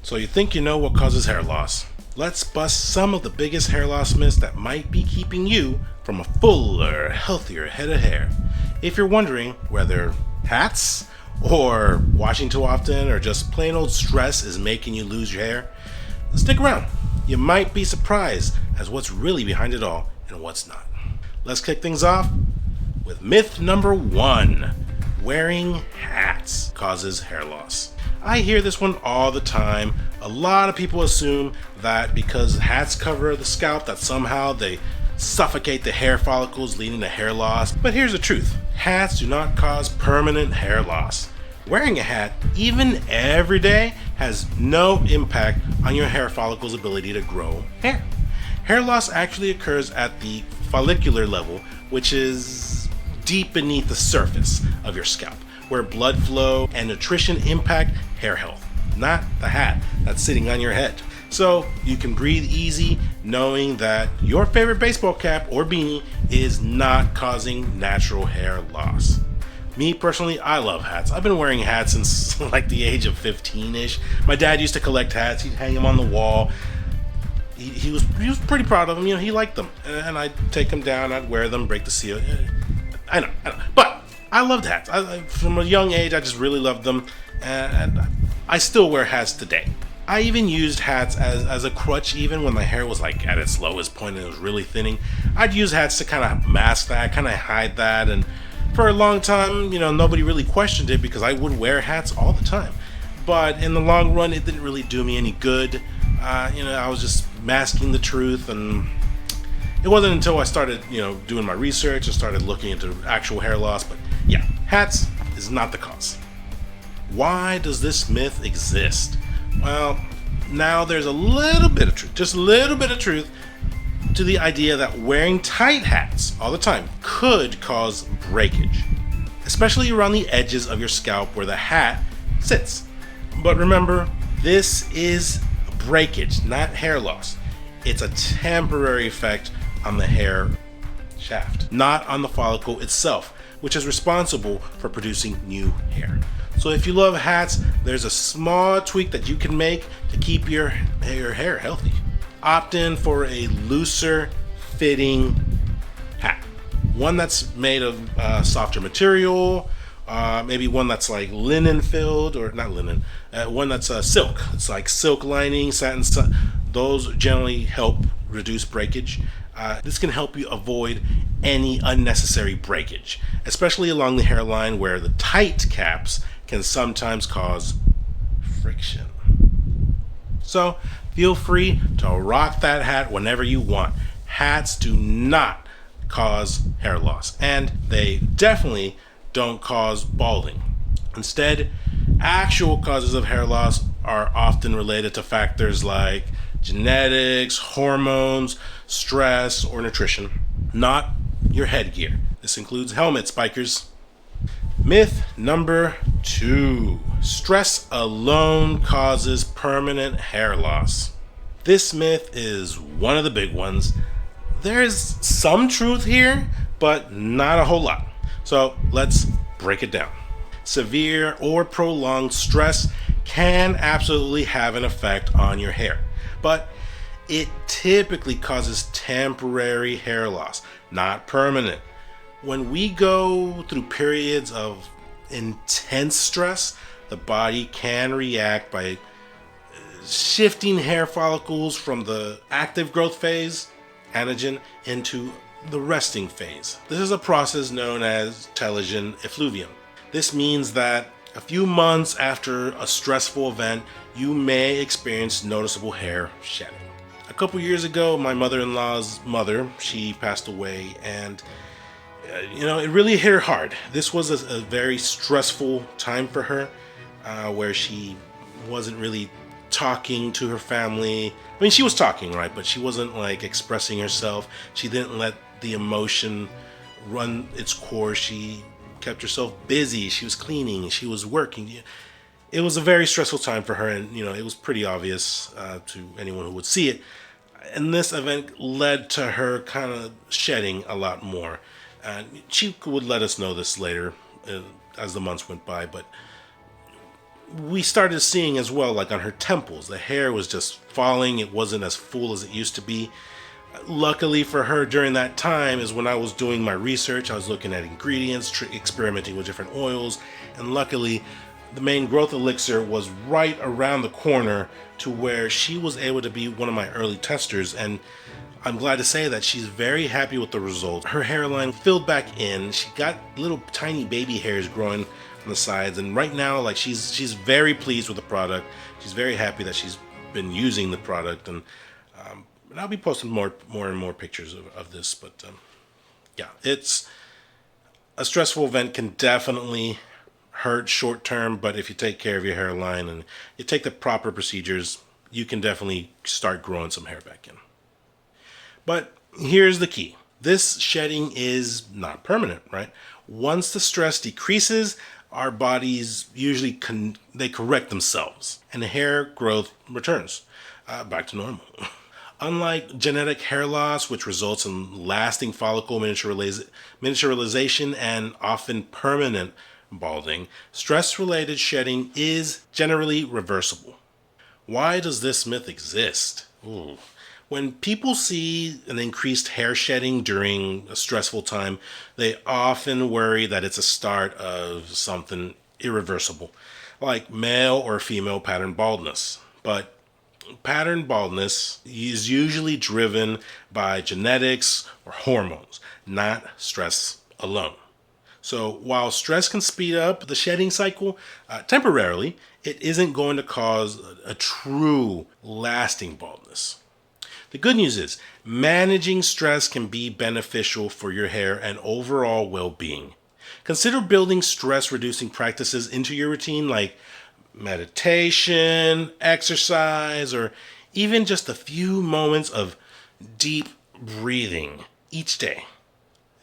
So you think you know what causes hair loss? Let's bust some of the biggest hair loss myths that might be keeping you from a fuller, healthier head of hair. If you're wondering whether hats, or washing too often, or just plain old stress is making you lose your hair, stick around. You might be surprised as what's really behind it all and what's not. Let's kick things off with myth number 1. Wearing hats causes hair loss. I hear this one all the time. A lot of people assume that because hats cover the scalp that somehow they suffocate the hair follicles leading to hair loss. But here's the truth. Hats do not cause permanent hair loss. Wearing a hat, even every day, has no impact on your hair follicles' ability to grow hair. Hair loss actually occurs at the follicular level, which is deep beneath the surface of your scalp, where blood flow and nutrition impact hair health, not the hat that's sitting on your head. So you can breathe easy knowing that your favorite baseball cap or beanie is not causing natural hair loss. Me personally, I love hats. I've been wearing hats since like the age of 15-ish. My dad used to collect hats. He'd hang them on the wall. He was pretty proud of them. You know, he liked them. And I'd take them down, I'd wear them, break the seal. I know. But I loved hats. From a young age, I just really loved them. And I still wear hats today. I even used hats as a crutch even when my hair was like at its lowest point and it was really thinning. I'd use hats to kind of mask that, kind of hide that. And for a long time, you know, nobody really questioned it because I would wear hats all the time. But in the long run, it didn't really do me any good. I was just masking the truth, and it wasn't until I started, doing my research and started looking into actual hair loss. But yeah, hats is not the cause. Why does this myth exist? Well, now there's a little bit of truth, just a little bit of truth to the idea that wearing tight hats all the time could cause breakage, especially around the edges of your scalp where the hat sits. But remember, this is breakage, not hair loss. It's a temporary effect on the hair shaft, not on the follicle itself, which is responsible for producing new hair. So if you love hats, there's a small tweak that you can make to keep your hair healthy. Opt in for a looser fitting hat. One that's made of softer material, maybe one that's like linen filled, or not linen, one that's silk. It's like silk lining, satin. Those generally help reduce breakage. This can help you avoid any unnecessary breakage, especially along the hairline where the tight caps can sometimes cause friction. So feel free to rock that hat whenever you want. Hats do not cause hair loss, and they definitely don't cause balding. Instead, actual causes of hair loss are often related to factors like genetics, hormones, stress, or nutrition, not your headgear. This includes helmets, bikers. Myth number 2. Stress alone causes permanent hair loss. This myth is one of the big ones. There's some truth here, but not a whole lot. So let's break it down. Severe or prolonged stress can absolutely have an effect on your hair, but it typically causes temporary hair loss, not permanent. When we go through periods of intense stress, the body can react by shifting hair follicles from the active growth phase, anagen, into the resting phase. This is a process known as telogen effluvium. This means that a few months after a stressful event, you may experience noticeable hair shedding. A couple years ago, my mother-in-law's mother, she passed away, and it really hit her hard. This was a very stressful time for her, where she wasn't really talking to her family. I mean, she was talking, right? But she wasn't like expressing herself. She didn't let the emotion run its course. She kept herself busy. She was cleaning. She was working. It was a very stressful time for her, and it was pretty obvious to anyone who would see it. And this event led to her kind of shedding a lot more. She would let us know this later as the months went by, but we started seeing as well, like on her temples, the hair was just falling. It wasn't as full as it used to be. Luckily for her, during that time is when I was doing my research. I was looking at ingredients, experimenting with different oils, and luckily the main growth elixir was right around the corner to where she was able to be one of my early testers, and I'm glad to say that she's very happy with the results. Her hairline filled back in. She got little tiny baby hairs growing on the sides, and right now, like, she's very pleased with the product. She's very happy that she's been using the product, and I'll be posting more and more pictures of this. But yeah, it's a stressful event, can definitely hurt short term, but if you take care of your hairline and you take the proper procedures, you can definitely start growing some hair back in. But here's the key. This shedding is not permanent, right? Once the stress decreases, our bodies usually they correct themselves and the hair growth returns back to normal. Unlike genetic hair loss, which results in lasting follicle miniaturization and often permanent balding, stress-related shedding is generally reversible. Why does this myth exist? Ooh. When people see an increased hair shedding during a stressful time, they often worry that it's a start of something irreversible, like male or female pattern baldness. But pattern baldness is usually driven by genetics or hormones, not stress alone. So while stress can speed up the shedding cycle temporarily, it isn't going to cause a true lasting baldness. The good news is managing stress can be beneficial for your hair and overall well-being. Consider building stress-reducing practices into your routine, like meditation, exercise, or even just a few moments of deep breathing each day.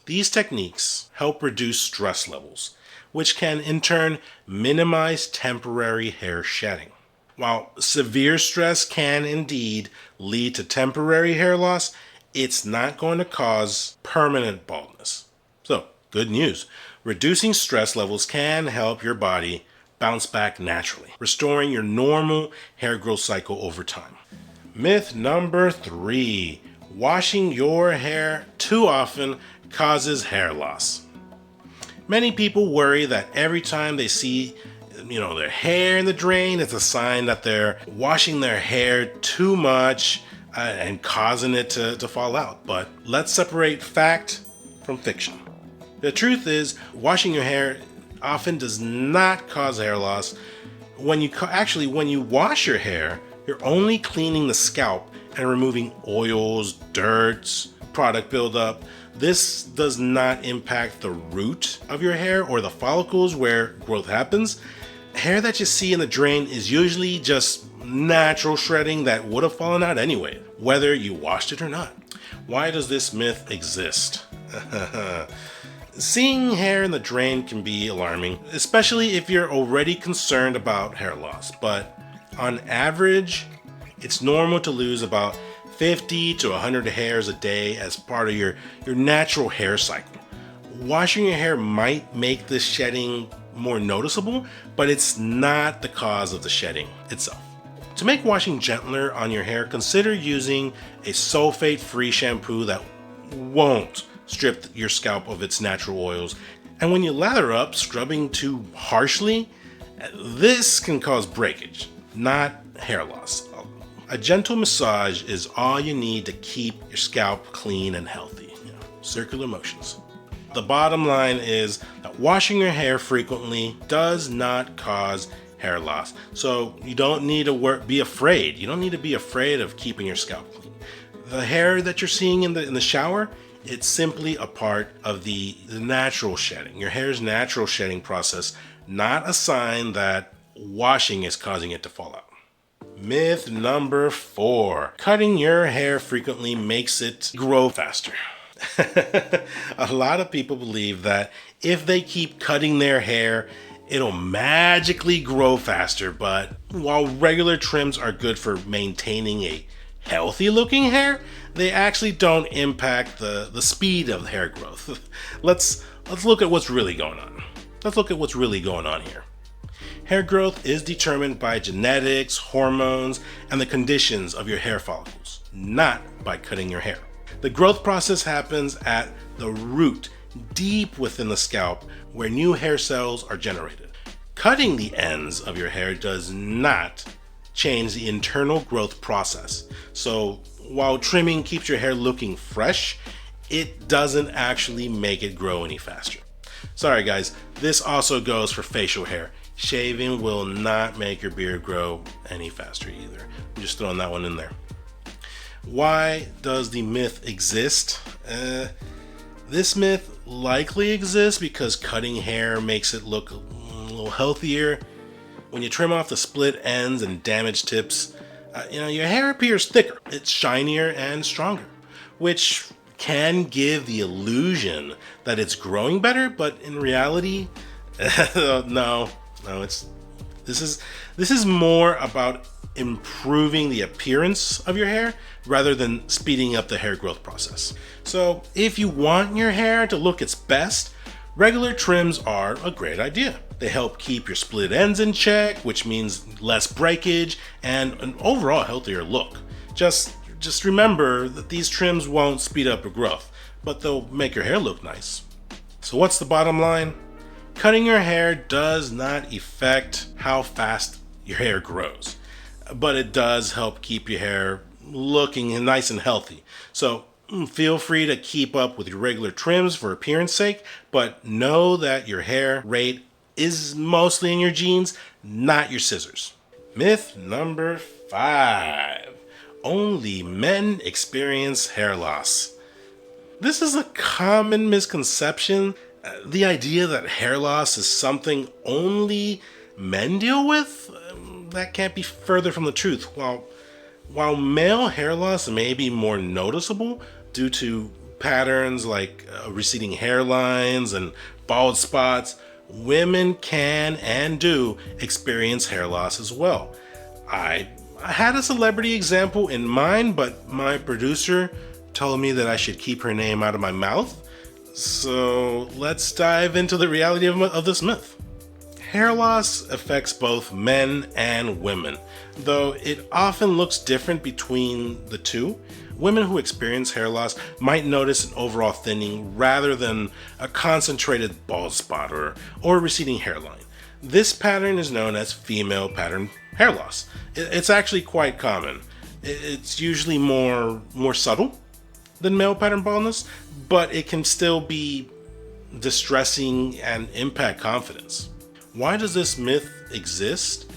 These techniques help reduce stress levels, which can in turn minimize temporary hair shedding. While severe stress can indeed lead to temporary hair loss, it's not going to cause permanent baldness. So, good news. Reducing stress levels can help your body bounce back naturally, restoring your normal hair growth cycle over time. Myth number 3. Washing your hair too often causes hair loss. Many people worry that every time they see their hair in the drain, it's a sign that they're washing their hair too much and causing it to fall out. But let's separate fact from fiction. The truth is, washing your hair often does not cause hair loss. When you wash your hair, you're only cleaning the scalp and removing oils, dirt, product buildup. This does not impact the root of your hair or the follicles where growth happens. Hair that you see in the drain is usually just natural shredding that would have fallen out anyway, whether you washed it or not. Why does this myth exist? Seeing hair in the drain can be alarming, especially if you're already concerned about hair loss. But on average, it's normal to lose about 50 to 100 hairs a day as part of your natural hair cycle. Washing your hair might make this shedding more noticeable, but it's not the cause of the shedding itself. To make washing gentler on your hair, consider using a sulfate-free shampoo that won't strip your scalp of its natural oils. And when you lather up, scrubbing too harshly, this can cause breakage, not hair loss. A gentle massage is all you need to keep your scalp clean and healthy. Circular motions. The bottom line is that washing your hair frequently does not cause hair loss. So you don't need to be afraid. You don't need to be afraid of keeping your scalp clean. The hair that you're seeing in the shower, it's simply a part of the natural shedding, your hair's natural shedding process, not a sign that washing is causing it to fall out. Myth number 4. Cutting your hair frequently makes it grow faster. A lot of people believe that if they keep cutting their hair, it'll magically grow faster. But while regular trims are good for maintaining a healthy looking hair, they actually don't impact the speed of hair growth. Let's look at what's really going on. Let's look at what's really going on here. Hair growth is determined by genetics, hormones, and the conditions of your hair follicles, not by cutting your hair. The growth process happens at the root, deep within the scalp, where new hair cells are generated. Cutting the ends of your hair does not change the internal growth process. So while trimming keeps your hair looking fresh, it doesn't actually make it grow any faster. Sorry guys, this also goes for facial hair. Shaving will not make your beard grow any faster either. I'm just throwing that one in there. Why does the myth exist? This myth likely exists because cutting hair makes it look a little healthier. When you trim off the split ends and damaged tips, your hair appears thicker. It's shinier and stronger, which can give the illusion that it's growing better, but in reality, no, this is more about improving the appearance of your hair rather than speeding up the hair growth process. So if you want your hair to look its best, regular trims are a great idea. They help keep your split ends in check, which means less breakage and an overall healthier look. Just remember that these trims won't speed up your growth, but they'll make your hair look nice. So what's the bottom line? Cutting your hair does not affect how fast your hair grows, but it does help keep your hair looking nice and healthy. So feel free to keep up with your regular trims for appearance sake, but know that your hair rate is mostly in your genes, not your scissors. Myth number 5. Only men experience hair loss. This is a common misconception. The idea that hair loss is something only men deal with, that can't be further from the truth. While male hair loss may be more noticeable due to patterns like receding hairlines and bald spots, women can and do experience hair loss as well. I had a celebrity example in mind, but my producer told me that I should keep her name out of my mouth. So let's dive into the reality of this myth. Hair loss affects both men and women, though it often looks different between the two. Women who experience hair loss might notice an overall thinning rather than a concentrated bald spot or receding hairline. This pattern is known as female pattern hair loss. It's actually quite common. It's usually more subtle than male pattern baldness, but it can still be distressing and impact confidence. Why does this myth exist?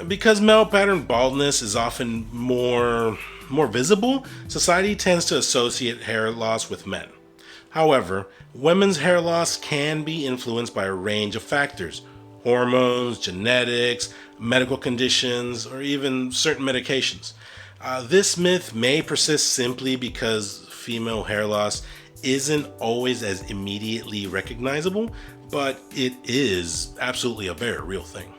Because male pattern baldness is often more visible, society tends to associate hair loss with men. However, women's hair loss can be influenced by a range of factors: hormones, genetics, medical conditions, or even certain medications. This myth may persist simply because female hair loss isn't always as immediately recognizable, but it is absolutely a very real thing.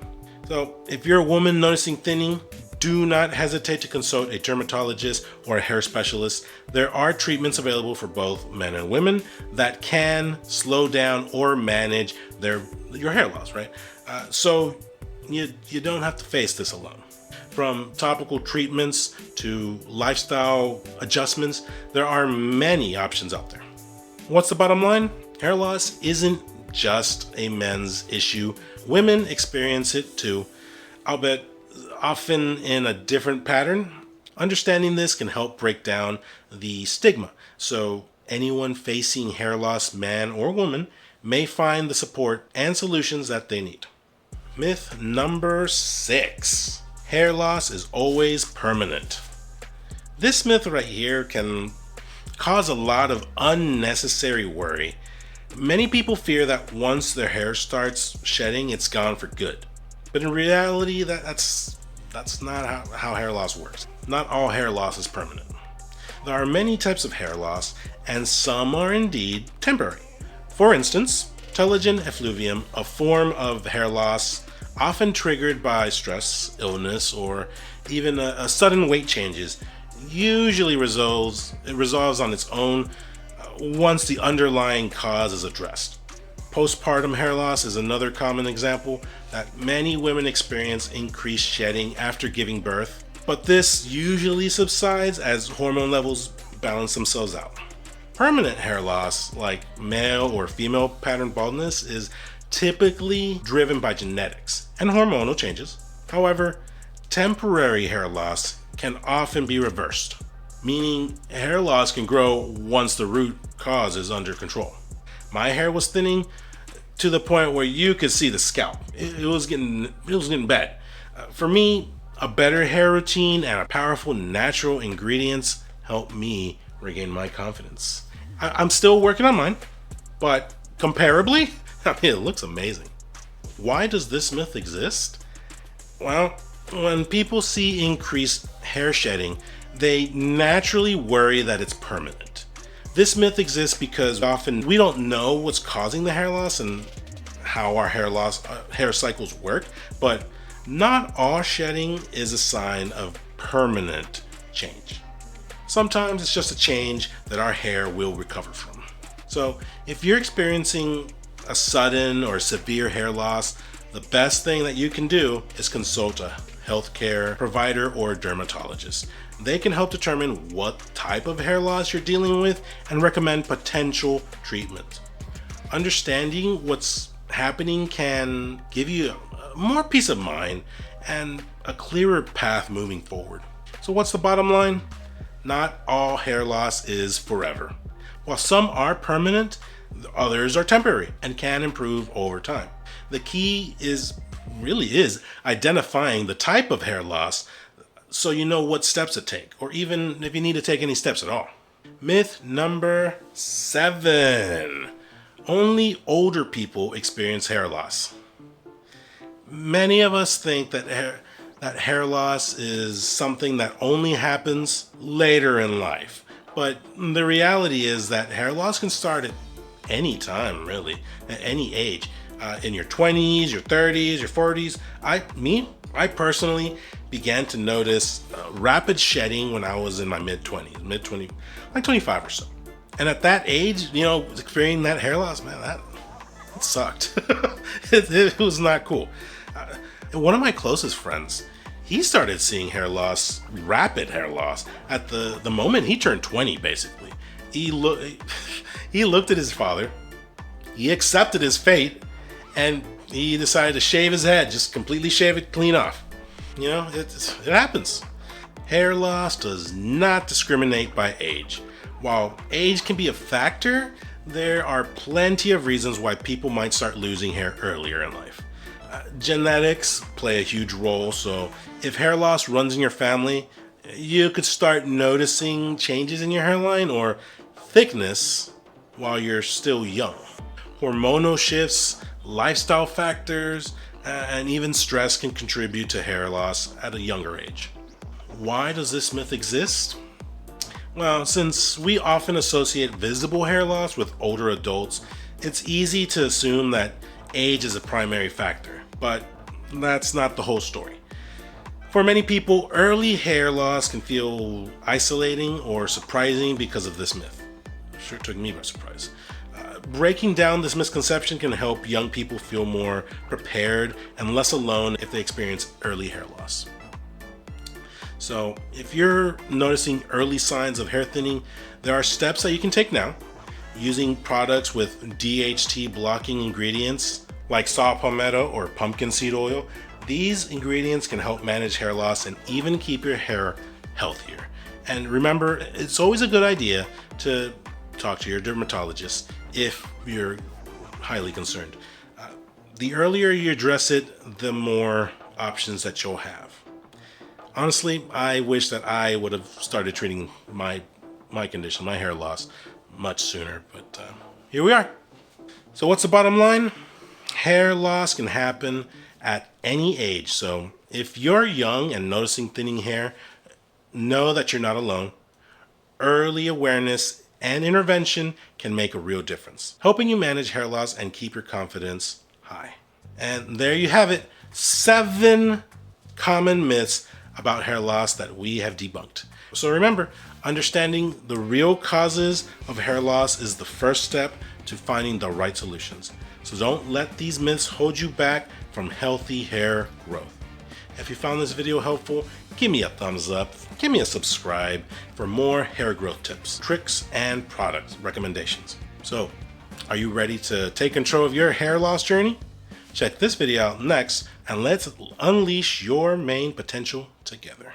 So if you're a woman noticing thinning, do not hesitate to consult a dermatologist or a hair specialist. There are treatments available for both men and women that can slow down or manage your hair loss, right? So you don't have to face this alone. From topical treatments to lifestyle adjustments, there are many options out there. What's the bottom line? Hair loss isn't just a men's issue. Women experience it too, albeit often in a different pattern. Understanding this can help break down the stigma, so anyone facing hair loss, man or woman, may find the support and solutions that they need. Myth number 6. Hair loss is always permanent. This myth right here can cause a lot of unnecessary worry. Many people fear that once their hair starts shedding, it's gone for good. But in reality, that's not how hair loss works. Not all hair loss is permanent. There are many types of hair loss, and some are indeed temporary. For instance, telogen effluvium, a form of hair loss often triggered by stress, illness, or even a sudden weight changes, usually resolves on its own once the underlying cause is addressed. Postpartum hair loss is another common example that many women experience increased shedding after giving birth, but this usually subsides as hormone levels balance themselves out. Permanent hair loss, like male or female pattern baldness, is typically driven by genetics and hormonal changes. However, temporary hair loss can often be reversed, meaning hair loss can grow once the root cause is under control. My hair was thinning to the point where you could see the scalp. It was getting bad. For me, a better hair routine and a powerful natural ingredients helped me regain my confidence. I'm still working on mine, but comparably, it looks amazing. Why does this myth exist? Well, when people see increased hair shedding, they naturally worry that it's permanent. This myth exists because often we don't know what's causing the hair loss and how our hair cycles work, but not all shedding is a sign of permanent change. Sometimes it's just a change that our hair will recover from. So if you're experiencing a sudden or severe hair loss, the best thing that you can do is consult a healthcare provider or a dermatologist. They can help determine what type of hair loss you're dealing with and recommend potential treatment. Understanding what's happening can give you more peace of mind and a clearer path moving forward. So what's the bottom line? Not all hair loss is forever. While some are permanent, others are temporary and can improve over time. The key really is identifying the type of hair loss so you know what steps to take, or even if you need to take any steps at all. Myth number 7. Only older people experience hair loss. Many of us think that hair loss is something that only happens later in life. But the reality is that hair loss can start at any time, really, at any age. In your 20s, your 30s, your 40s. I personally began to notice rapid shedding when I was in my mid-20s, like 25 or so. And at that age, experiencing that hair loss, man, that sucked. It was not cool. And one of my closest friends, he started seeing rapid hair loss, at the moment he turned 20, basically. He looked at his father, he accepted his fate, and he decided to shave his head, just completely shave it clean off. It happens. Hair loss does not discriminate by age. While age can be a factor, there are plenty of reasons why people might start losing hair earlier in life. Genetics play a huge role, so if hair loss runs in your family, you could start noticing changes in your hairline or thickness while you're still young. Hormonal shifts, lifestyle factors, and even stress can contribute to hair loss at a younger age. Why does this myth exist? Well, since we often associate visible hair loss with older adults, it's easy to assume that age is a primary factor, but that's not the whole story. For many people, early hair loss can feel isolating or surprising because of this myth. It sure took me by surprise. Breaking down this misconception can help young people feel more prepared and less alone if they experience early hair loss. So if you're noticing early signs of hair thinning, there are steps that you can take now. Using products with DHT blocking ingredients like saw palmetto or pumpkin seed oil, these ingredients can help manage hair loss and even keep your hair healthier. And remember, it's always a good idea to talk to your dermatologist if you're highly concerned. The earlier you address it, the more options that you'll have. Honestly, I wish that I would have started treating my condition, my hair loss, much sooner, but here we are. So what's the bottom line? Hair loss can happen at any age. So if you're young and noticing thinning hair, know that you're not alone. Early awareness and intervention can make a real difference, helping you manage hair loss and keep your confidence high. And there you have it, 7 common myths about hair loss that we have debunked. So remember, understanding the real causes of hair loss is the first step to finding the right solutions. So don't let these myths hold you back from healthy hair growth. If you found this video helpful, give me a thumbs up, give me a subscribe for more hair growth tips, tricks, and product recommendations. So, are you ready to take control of your hair loss journey? Check this video out next, and let's unleash your main potential together.